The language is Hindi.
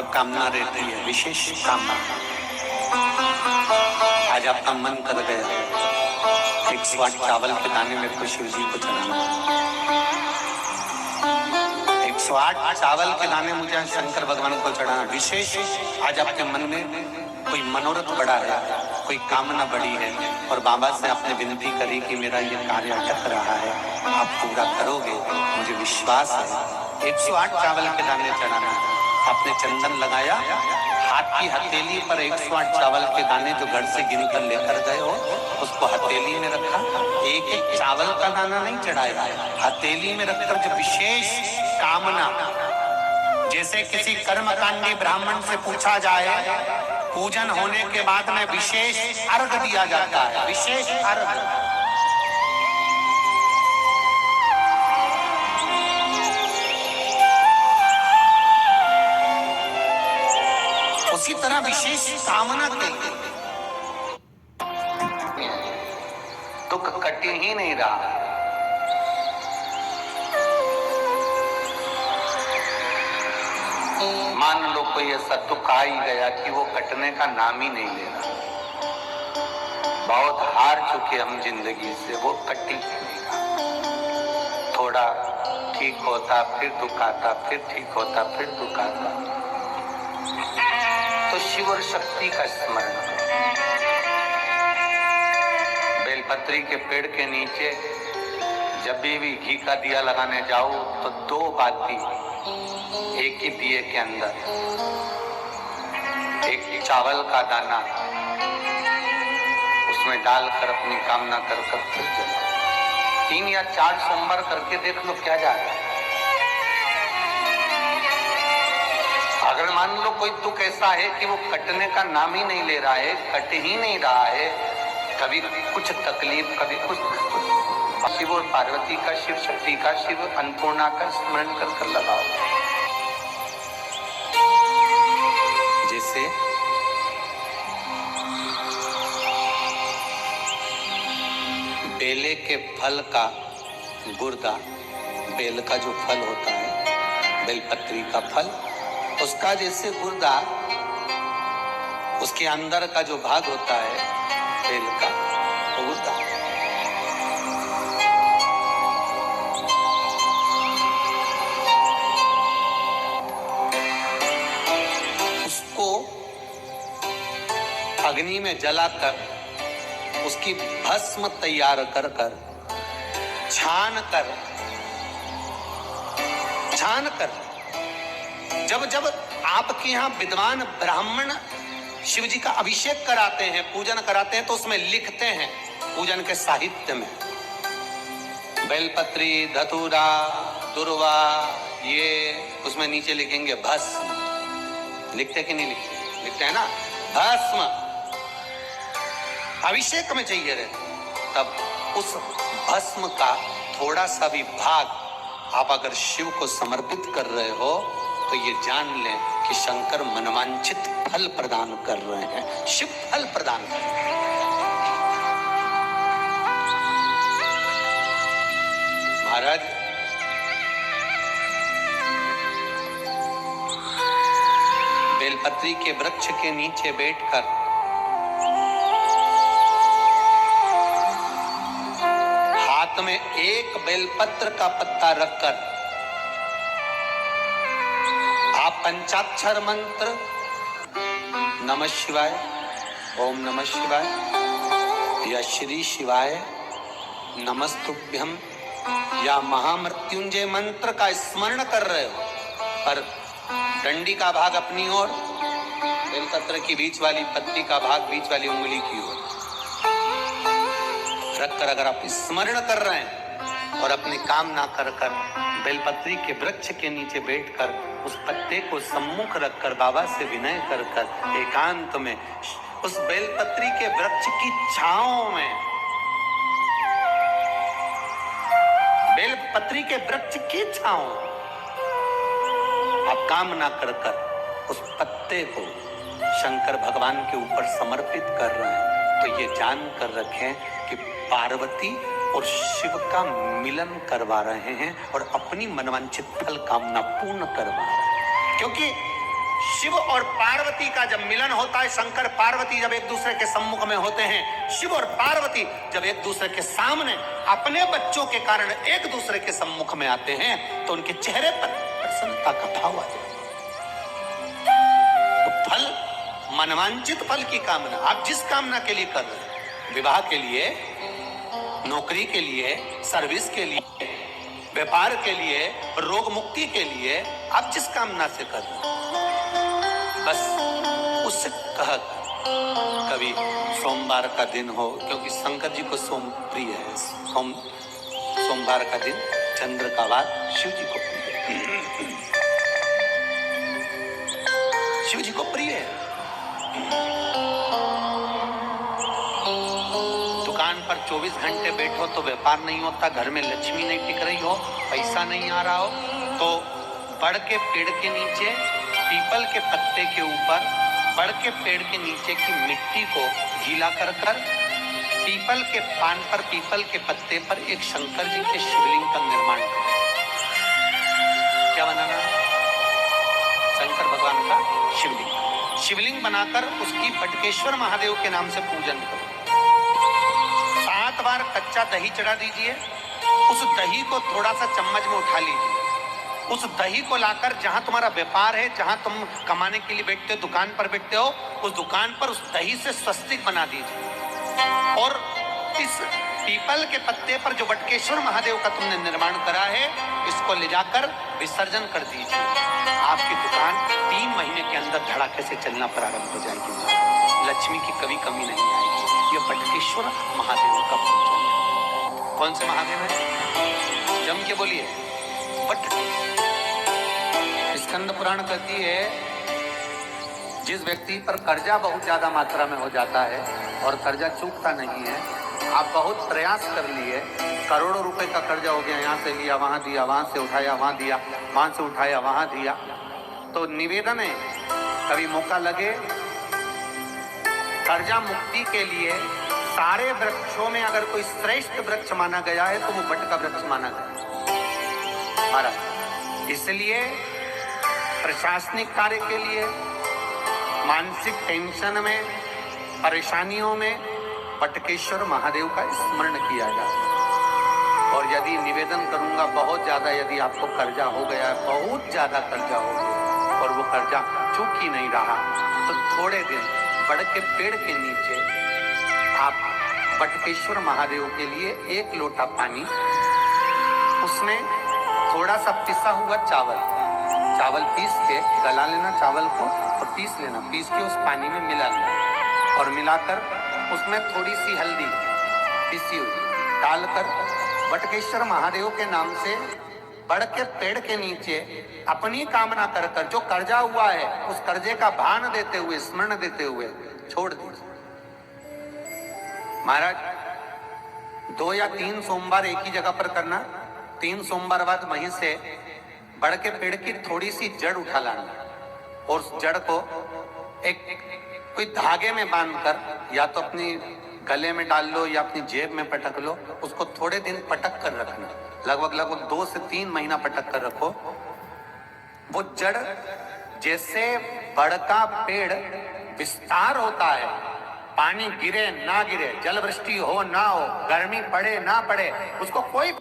जब कामना रहती है, विशेष कामना। आज आपका मन कर गया 108 चावल के दाने मेरे को शिव जी को चढ़ाना, 108 चावल के दाने मुझे शंकर भगवान को चढ़ाना विशेष। आज आपके मन में कोई मनोरथ बड़ा है, कोई कामना बड़ी है और बाबा से आपने विनती करी कि मेरा ये कार्य अटक रहा है, आप पूरा करोगे, मुझे विश्वास है। 108 चावल के दाने चढ़ाना, आपने चंदन लगाया, हाथ की हथेली पर 108 चावल के दाने जो घर से गिनकर लेकर गए हो उसको हथेली में रखा। एक एक चावल का दाना नहीं चढ़ाया, हथेली में रखकर जो विशेष कामना, जैसे किसी कर्मकांडी ब्राह्मण से पूछा जाए पूजन होने के बाद में विशेष अर्घ दिया जाता है, विशेष अर्घ। उसी तरह विशेष कामना के लिए दुख कट ही नहीं रहा। मान लो कोई ऐसा दुख आ ही गया कि वो कटने का नाम ही नहीं ले रहा, बहुत हार चुके हम जिंदगी से, वो कट ही नहीं रहा। थोड़ा ठीक होता फिर दुख आता, फिर ठीक होता फिर दुख आता। तो शिव और शक्ति का स्मरण करो। बेलपत्री के पेड़ के नीचे जब भी घी का दिया लगाने जाओ तो 2 बाती एक ही दिए के अंदर, एक चावल का दाना उसमें डालकर अपनी कामना कर फिर जलाओ। 3 या 4 सोमवार करके देख लो क्या जा रहा है। अगर मान लो कोई दुख ऐसा है कि वो कटने का नाम ही नहीं ले रहा है, कट ही नहीं रहा है, कभी कुछ तकलीफ कभी कुछ, शिव और पार्वती का, शिव शक्ति का, शिव अन्नपूर्णा का स्मरण कर लगाओ। जैसे बेले के फल का गुर्दा, बेल का जो फल होता है, बेलपत्री का फल, उसका जैसे गुर्दा, उसके अंदर का जो भाग होता है बेल का, वो गुर्दा, अग्नि में जलाकर उसकी भस्म तैयार कर छान कर जब जब आपके यहाँ विद्वान ब्राह्मण शिव जी का अभिषेक कराते हैं, पूजन कराते हैं, तो उसमें लिखते हैं पूजन के साहित्य में बेलपत्री, धतूरा, दुर्वा, ये उसमें नीचे लिखेंगे भस्म। लिखते कि नहीं लिखते? लिखते हैं ना, भस्म अभिषेक में चाहिए रहता। तब उस भस्म का थोड़ा सा भी भाग आप अगर शिव को समर्पित कर रहे हो तो ये जान लें कि शंकर मनवांछित फल प्रदान कर रहे हैं, शिव फल प्रदान कर रहे हैं। महाराज, बेलपत्री के वृक्ष के नीचे बैठकर हाथ में एक बेलपत्र का पत्ता रखकर आप पंचाक्षर मंत्र नमः शिवाय, ओम नमः शिवाय या श्री शिवाय नमस्तुभ्यम या महामृत्युंजय मंत्र का स्मरण कर रहे हो, पर डंडी का भाग अपनी ओर, बेलपत्र की बीच वाली पत्ती का भाग बीच वाली उंगली की ओर रखकर अगर आप स्मरण कर रहे हैं और अपनी कामना कर बेलपत्री के वृक्ष के नीचे बैठकर उस पत्ते को सम्मुख रखकर बाबा से विनय कर एकांत में उस बेलपत्री के वृक्ष की छांव में, बेलपत्री के वृक्ष की छांव आप कामना कर उस पत्ते को शंकर भगवान के ऊपर समर्पित कर रहे हैं, तो ये जान कर रखें कि पार्वती और शिव का मिलन करवा रहे हैं और अपनी मनवांछित फल कामना पूर्ण करवा रहे हैं। क्योंकि शिव और पार्वती का जब मिलन होता है, शंकर पार्वती जब एक दूसरे के सम्मुख में होते हैं, शिव और पार्वती जब एक दूसरे के सामने अपने बच्चों के कारण एक दूसरे के सम्मुख में आते हैं, तो उनके चेहरे पर प्रसन्नता का भाव आ जाता है। तो फल, मनवांचित फल की कामना आप जिस कामना के लिए कर रहे हैं, विवाह के लिए, नौकरी के लिए, सर्विस के लिए, व्यापार के लिए, रोग मुक्ति के लिए, आप जिस कामना से कर रहे हैं, बस उससे कह कभी सोमवार का दिन हो, क्योंकि शंकर जी को सोम प्रिय है, सोमवार का दिन, चंद्र का वार शिव जी को प्रिय है, शिव जी को प्रिय है। दुकान पर 24 घंटे बैठो तो व्यापार नहीं होता, घर में लक्ष्मी नहीं टिक रही हो, पैसा नहीं आ रहा हो, तो बड़ के पेड़ के नीचे, पीपल के पत्ते के ऊपर, बड़ के पेड़ के नीचे की मिट्टी को गीला कर कर पीपल के पान पर, पीपल के पत्ते पर एक शंकर जी के शिवलिंग का निर्माण करो। क्या बनाना? शंकर भगवान का शिवलिंग। शिवलिंग बनाकर उसकी बटकेश्वर महादेव के नाम से पूजन करो। 7 बार कच्चा दही चढ़ा दीजिए। उस दही को थोड़ा सा चम्मच में उठा लीजिए। उस दही को लाकर जहां तुम्हारा व्यापार है, जहां तुम कमाने के लिए बैठते हो, दुकान पर बैठते हो, उस दुकान पर उस दही से स्वस्तिक बना दीजिए। और इस पीपल के पत्ते पर जो बटकेश्वर महादेव का तुमने निर्माण करा है, इसको ले जाकर विसर्जन कर दीजिए। आपकी दुकान 3 महीने के अंदर धड़ाके से चलना प्रारंभ हो जाएगी। लक्ष्मी की कभी कमी नहीं आएगी। ये बटकेश्वर महादेव का पूजन है। कौन से महादेव है? जम के बोलिए, स्कंद पुराण कहती है, जिस व्यक्ति पर कर्जा बहुत ज्यादा मात्रा में हो जाता है और कर्जा चूकता नहीं है, आप बहुत प्रयास कर लिए, करोड़ों रुपए का कर्जा हो गया, यहाँ से लिया वहां दिया, वहां से उठाया वहां दिया, वहां से उठाया वहां दिया, तो निवेदन है, कभी मौका लगे, कर्जा मुक्ति के लिए सारे वृक्षों में अगर कोई श्रेष्ठ वृक्ष माना गया है तो वो बट का वृक्ष माना गया महाराज। इसलिए प्रशासनिक कार्य के लिए, मानसिक टेंशन में, परेशानियों में बटकेश्वर महादेव का स्मरण किया जाए। और यदि निवेदन करूंगा बहुत ज्यादा, यदि आपको कर्जा हो गया, बहुत ज्यादा कर्जा हो गया और वो कर्जा चूक ही नहीं रहा, तो थोड़े दिन बड़ के पेड़ के नीचे आप बटकेश्वर महादेव के लिए 1 लोटा पानी, उसमें थोड़ा सा पिसा हुआ चावल पीस के गला लेना, चावल को और पीस लेना, पीस के उस पानी में मिला लेना और मिलाकर उसमें थोड़ी सी हल्दी पिसी हुई डालकर बटकेश्वर महादेव के नाम से बड़ के पेड़ के नीचे अपनी कामना कर कर जो कर्जा हुआ है उस कर्जे का भान देते हुए, स्मरण देते हुए छोड़ दीजिए। महाराज 2 या 3 सोमवार एक ही जगह पर करना। 3 सोमवार बाद वहीं से बड़ के पेड़ की थोड़ी सी जड़ उठा लाना और उस जड़ को एक कोई धागे में बांधकर या तो अपनी गले में डाल लो या अपनी जेब में पटक लो, उसको थोड़े दिन पटक कर रखना, लगभग 2 से 3 महीना पटक कर रखो। वो जड़ जैसे बड़ का पेड़ विस्तार होता है, पानी गिरे ना गिरे, जल वृष्टि हो ना हो, गर्मी पड़े ना पड़े, उसको कोई